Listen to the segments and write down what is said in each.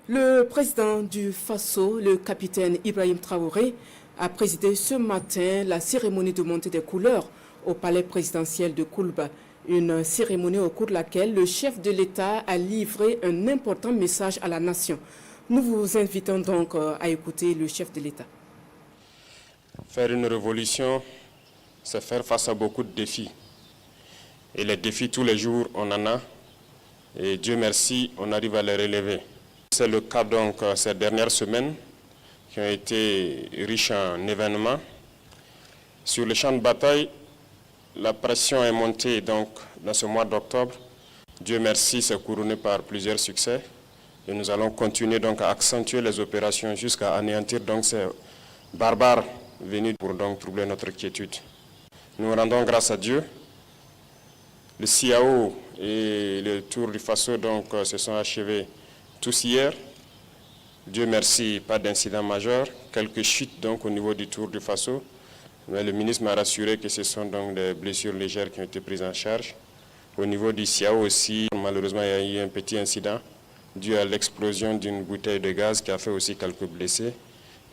Le président du Faso, le capitaine Ibrahim Traoré, a présidé ce matin la cérémonie de montée des couleurs au palais présidentiel de Koulba. Une cérémonie au cours de laquelle le chef de l'État a livré un important message à la nation. Nous vous invitons donc à écouter le chef de l'État. Faire une révolution, c'est faire face à beaucoup de défis. Et les défis, tous les jours, on en a. Et Dieu merci, on arrive à les relever. C'est le cas donc ces dernières semaines qui ont été riches en événements. Sur le champ de bataille, la pression est montée donc dans ce mois d'octobre. Dieu merci, c'est couronné par plusieurs succès. Et nous allons continuer donc à accentuer les opérations jusqu'à anéantir donc ces barbares venus pour donc troubler notre quiétude. Nous rendons grâce à Dieu. Le CIAO et le Tour du Faso donc se sont achevés tous hier. Dieu merci, pas d'incident majeur. Quelques chutes donc au niveau du Tour du Faso. Mais le ministre m'a rassuré que ce sont donc des blessures légères qui ont été prises en charge. Au niveau du CIAO aussi, malheureusement, il y a eu un petit incident dû à l'explosion d'une bouteille de gaz qui a fait aussi quelques blessés,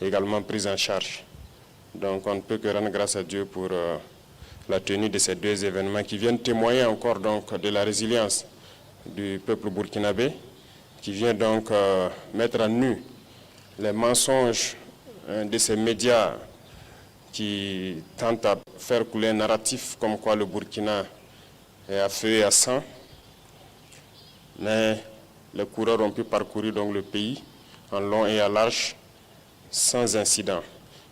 également pris en charge. Donc on ne peut que rendre grâce à Dieu pour la tenue de ces deux événements qui viennent témoigner encore donc de la résilience du peuple burkinabé, qui vient donc mettre à nu les mensonges de ces médias qui tentent à faire couler un narratif comme quoi le Burkina est à feu et à sang. Mais les coureurs ont pu parcourir donc le pays en long et à large sans incident.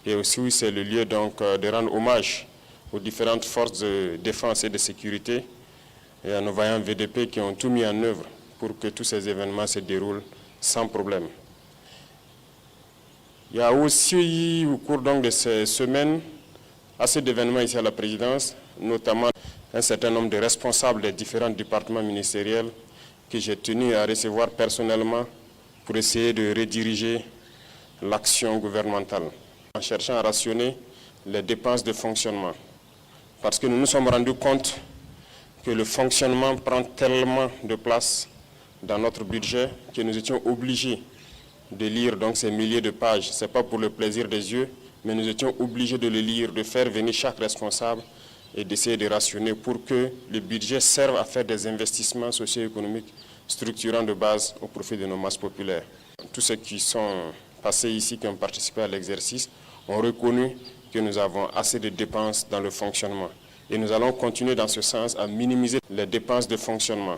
Et aussi oui, c'est le lieu donc de rendre hommage aux différentes forces de défense et de sécurité et à nos vaillants VDP qui ont tout mis en œuvre pour que tous ces événements se déroulent sans problème. Il y a aussi au cours donc de ces semaines assez d'événements ici à la présidence, notamment un certain nombre de responsables des différents départements ministériels que j'ai tenu à recevoir personnellement pour essayer de rediriger l'action gouvernementale en cherchant à rationner les dépenses de fonctionnement. Parce que nous nous sommes rendus compte que le fonctionnement prend tellement de place dans notre budget que nous étions obligés de lire donc ces milliers de pages. Ce n'est pas pour le plaisir des yeux, mais nous étions obligés de le lire, de faire venir chaque responsable et d'essayer de rationner pour que le budget serve à faire des investissements socio-économiques structurants de base au profit de nos masses populaires. Tous ceux qui sont passés ici, qui ont participé à l'exercice, ont reconnu que nous avons assez de dépenses dans le fonctionnement. Et nous allons continuer dans ce sens à minimiser les dépenses de fonctionnement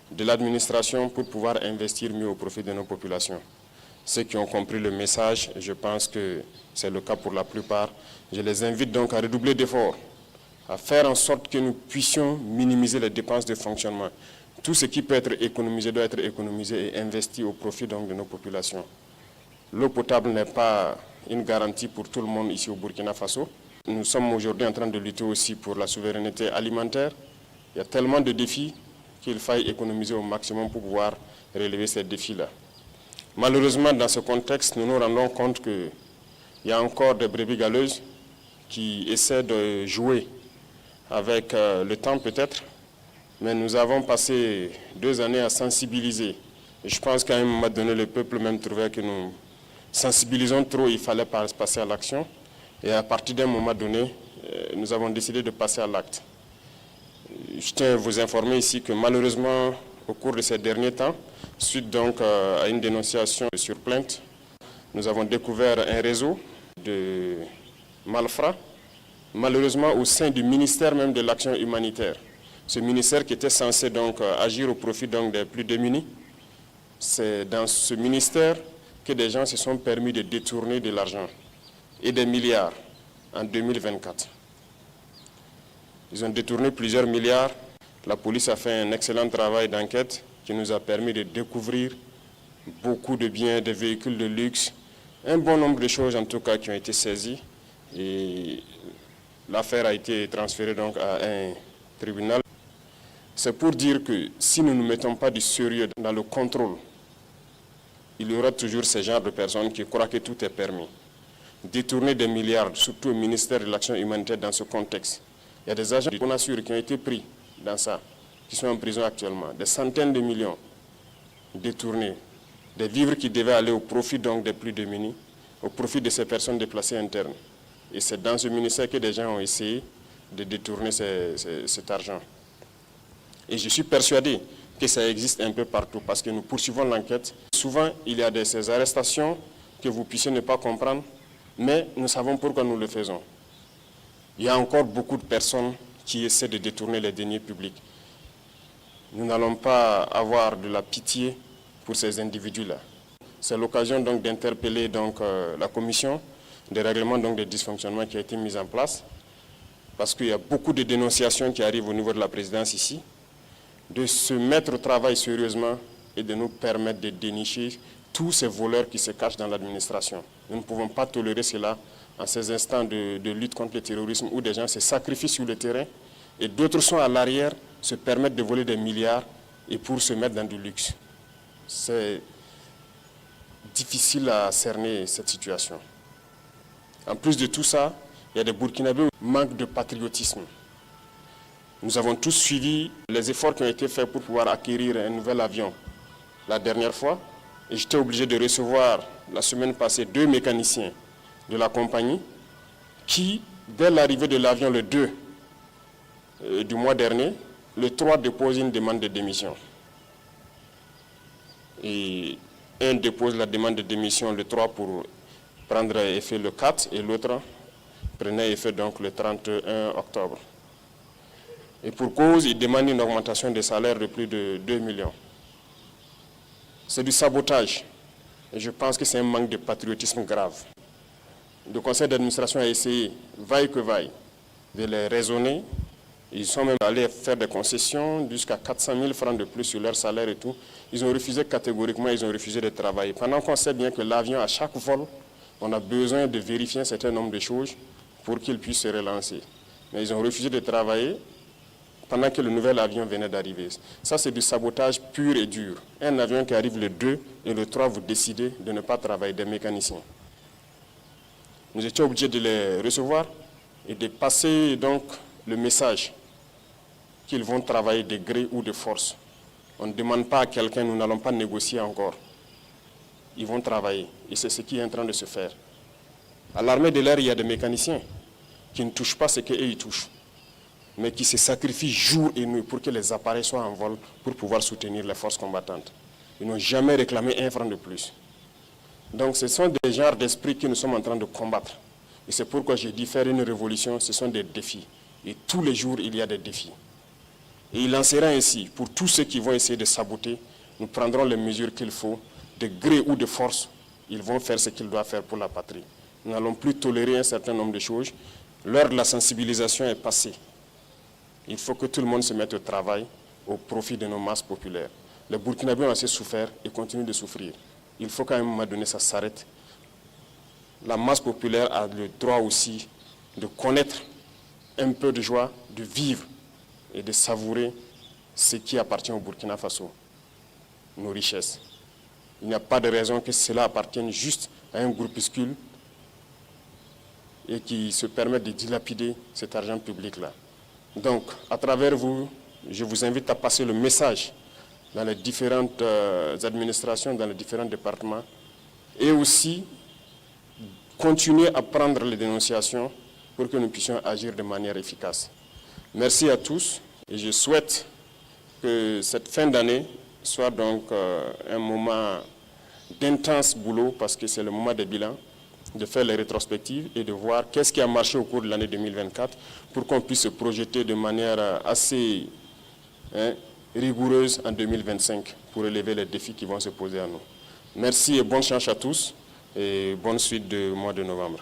de l'administration pour pouvoir investir mieux au profit de nos populations. Ceux qui ont compris le message, je pense que c'est le cas pour la plupart, je les invite donc à redoubler d'efforts, à faire en sorte que nous puissions minimiser les dépenses de fonctionnement. Tout ce qui peut être économisé doit être économisé et investi au profit donc de nos populations. L'eau potable n'est pas une garantie pour tout le monde ici au Burkina Faso. Nous sommes aujourd'hui en train de lutter aussi pour la souveraineté alimentaire. Il y a tellement de défis qu'il faille économiser au maximum pour pouvoir relever ces défis-là. Malheureusement, dans ce contexte, nous nous rendons compte qu'il y a encore des brebis galeuses qui essaient de jouer avec le temps peut-être, mais nous avons passé 2 années à sensibiliser. Et je pense qu'à un moment donné, le peuple même trouvait que nous sensibilisons trop, il fallait passer à l'action. Et à partir d'un moment donné, nous avons décidé de passer à l'acte. Je tiens à vous informer ici que malheureusement, au cours de ces derniers temps, suite donc à une dénonciation sur plainte, nous avons découvert un réseau de malfrats, malheureusement au sein du ministère même de l'action humanitaire. Ce ministère qui était censé donc agir au profit donc des plus démunis, c'est dans ce ministère que des gens se sont permis de détourner de l'argent et des milliards en 2024. Ils ont détourné plusieurs milliards. La police a fait un excellent travail d'enquête qui nous a permis de découvrir beaucoup de biens, des véhicules de luxe, un bon nombre de choses en tout cas qui ont été saisies. Et l'affaire a été transférée donc à un tribunal. C'est pour dire que si nous ne mettons pas du sérieux dans le contrôle, il y aura toujours ce genre de personnes qui croient que tout est permis. Détourner des milliards, surtout au ministère de l'Action humanitaire dans ce contexte. Il y a des agents de Bonasure qui ont été pris dans ça, qui sont en prison actuellement. Des centaines de millions détournés des vivres qui devaient aller au profit donc des plus démunis, au profit de ces personnes déplacées internes. Et c'est dans ce ministère que des gens ont essayé de détourner cet argent. Et je suis persuadé que ça existe un peu partout parce que nous poursuivons l'enquête. Souvent, il y a ces arrestations que vous puissiez ne pas comprendre, mais nous savons pourquoi nous le faisons. Il y a encore beaucoup de personnes qui essaient de détourner les deniers publics. Nous n'allons pas avoir de la pitié pour ces individus-là. C'est l'occasion donc d'interpeller la commission des règlements des dysfonctionnements qui a été mise en place, parce qu'il y a beaucoup de dénonciations qui arrivent au niveau de la présidence ici, de se mettre au travail sérieusement et de nous permettre de dénicher tous ces voleurs qui se cachent dans l'administration. Nous ne pouvons pas tolérer cela en ces instants de lutte contre le terrorisme où des gens se sacrifient sur le terrain et d'autres sont à l'arrière, se permettent de voler des milliards et pour se mettre dans du luxe. C'est difficile à cerner cette situation. En plus de tout ça, il y a des Burkinabés qui manquent de patriotisme. Nous avons tous suivi les efforts qui ont été faits pour pouvoir acquérir un nouvel avion la dernière fois. Et j'étais obligé de recevoir la semaine passée 2 mécaniciens de la compagnie qui, dès l'arrivée de l'avion le 2 du mois dernier, le 3 déposent une demande de démission. Et un dépose la demande de démission le 3 pour prendre effet le 4 et l'autre prenait effet donc le 31 octobre. Et pour cause, il demande une augmentation des salaires de plus de 2 millions. C'est du sabotage. Et je pense que c'est un manque de patriotisme grave. Le conseil d'administration a essayé, vaille que vaille, de les raisonner. Ils sont même allés faire des concessions jusqu'à 400 000 francs de plus sur leur salaire et tout. Ils ont refusé catégoriquement, ils ont refusé de travailler. Pendant qu'on sait bien que l'avion, à chaque vol, on a besoin de vérifier un certain nombre de choses pour qu'il puisse se relancer. Mais ils ont refusé de travailler pendant que le nouvel avion venait d'arriver. Ça, c'est du sabotage pur et dur. Un avion qui arrive le 2 et le 3, vous décidez de ne pas travailler, des mécaniciens. Nous étions obligés de les recevoir et de passer donc le message qu'ils vont travailler de gré ou de force. On ne demande pas à quelqu'un, nous n'allons pas négocier encore. Ils vont travailler et c'est ce qui est en train de se faire. À l'armée de l'air, il y a des mécaniciens qui ne touchent pas ce qu'eux ils touchent, mais qui se sacrifient jour et nuit pour que les appareils soient en vol pour pouvoir soutenir les forces combattantes. Ils n'ont jamais réclamé un franc de plus. Donc ce sont des genres d'esprits que nous sommes en train de combattre. Et c'est pourquoi j'ai dit faire une révolution, ce sont des défis. Et tous les jours, il y a des défis. Et il en sera ainsi. Pour tous ceux qui vont essayer de saboter, nous prendrons les mesures qu'il faut, de gré ou de force. Ils vont faire ce qu'ils doivent faire pour la patrie. Nous n'allons plus tolérer un certain nombre de choses. L'heure de la sensibilisation est passée. Il faut que tout le monde se mette au travail au profit de nos masses populaires. Les Burkinabés ont assez souffert et continuent de souffrir. Il faut qu'à un moment donné, ça s'arrête. La masse populaire a le droit aussi de connaître un peu de joie, de vivre et de savourer ce qui appartient au Burkina Faso, nos richesses. Il n'y a pas de raison que cela appartienne juste à un groupuscule et qui se permet de dilapider cet argent public-là. Donc, à travers vous, je vous invite à passer le message dans les différentes administrations, dans les différents départements, et aussi continuer à prendre les dénonciations pour que nous puissions agir de manière efficace. Merci à tous et je souhaite que cette fin d'année soit donc un moment d'intense boulot parce que c'est le moment des bilans, de faire les rétrospectives et de voir qu'est-ce qui a marché au cours de l'année 2024 pour qu'on puisse se projeter de manière assez rigoureuse en 2025 pour relever les défis qui vont se poser à nous. Merci et bonne chance à tous et bonne suite du mois de novembre.